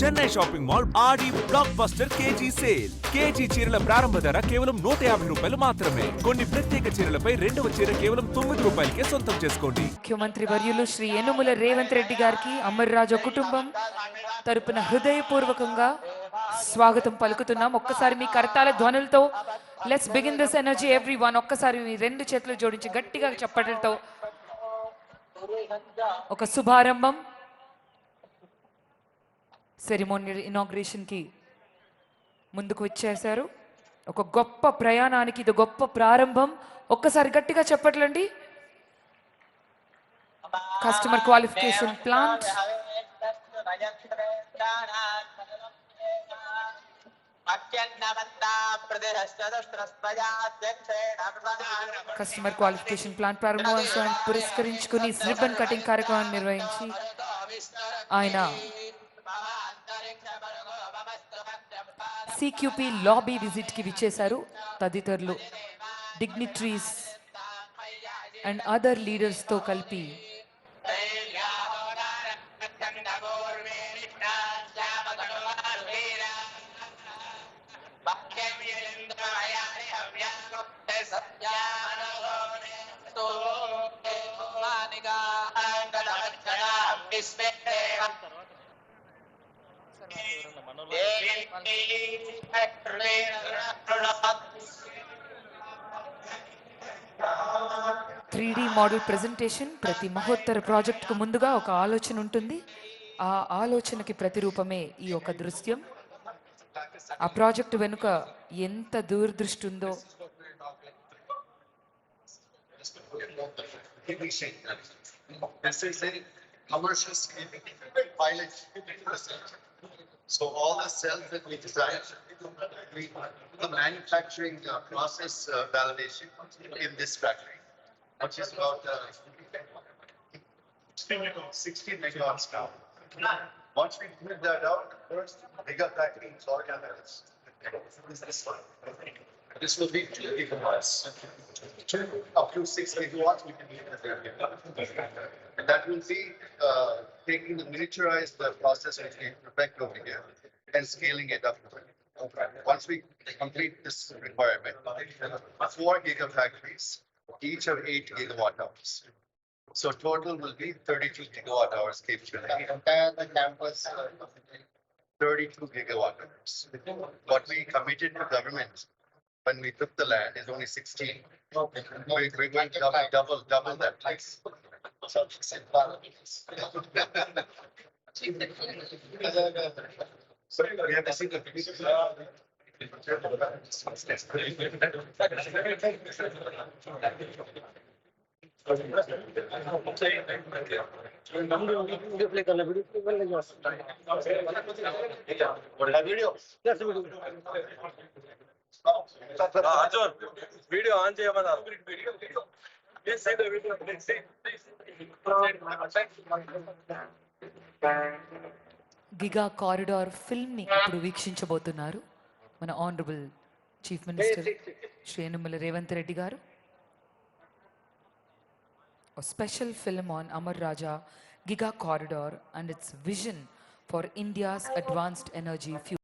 Chennai shopping mall Aadi blockbuster KG sale. KG చీరల ప్రారంభ ధర కేవలం 150 రూపాయలు మాత్రమే. కొన్ని ప్రత్యేక చీరలపై రెండవ చీర కేవలం 9 రూపాయలకే సొంతం చేసుకోండి. ముఖ్యమంత్రి వర్యులు శ్రీ యనుమల రేవంత్ రెడ్డి గారికి అమర్రాజు కుటుంబం తరపున హృదయపూర్వకంగా స్వాగతం పలుకుతున్నాం. ఒక్కసారి మీ కరతాళ ధ్వనులతో let's begin this energy everyone. ఒక్కసారి మీ రెండు చేతులు జోడించి గట్టిగా చప్పట్లతో ఒక శుభారంభం. సెరిమోనియల్ ఇనాగ్రేషన్ కి ముందుకు వచ్చేశారు. ఒక గొప్ప ప్రయాణానికి ఇది గొప్ప ప్రారంభం. ఒక్కసారి గట్టిగా చెప్పట్లండి. Customer qualification plant, customer qualification plant ప్రారంభోత్సవాన్ని పురస్కరించుకుని రిబ్బన్ కటింగ్ కార్యక్రమాన్ని నిర్వహించి ఆయన సిక్యూపీ లాబీ విజిట్ కి విచ్చేశారు. తదితరులు డిగ్నిటరీస్ అండ్ అదర్ లీడర్స్ తో కలిపి త్రీడీ మోడల్ ప్రెజెంటేషన్. ప్రతి మహోత్తర ప్రాజెక్టుకు ముందుగా ఒక ఆలోచన ఉంటుంది. ఆ ఆలోచనకి ప్రతిరూపమే ఈ ఒక దృశ్యం. ఆ ప్రాజెక్టు వెనుక ఎంత దూరదృష్టి ఉందో commercial scale pilot. So all the cells that we design, we the manufacturing process validation in this factory, which is about 60 megawatts now. Once we prove that out, first gigafactory is organized. This one. This will be 2 gigawatts. Up to 6 gigawatts we can get. And that will be taking the miniaturized process which we perfect over here and scaling it up. Once we complete this requirement, 4 gigafactories, each of 8 gigawatt hours. So total will be 32 gigawatt hours capability. And the campus 32 gigawatt hours. What we committed to government when we took the land is only 16. We're going to double that place. So we have to see the video on చేయమన్నా. Giga corridor film ని ఇప్పుడు వీక్షించబోతున్నారు మన honourable chief minister Shri Yanumala Revanth Reddy garu. A special film on Amar Raja Giga Corridor and its vision for India's advanced energy future.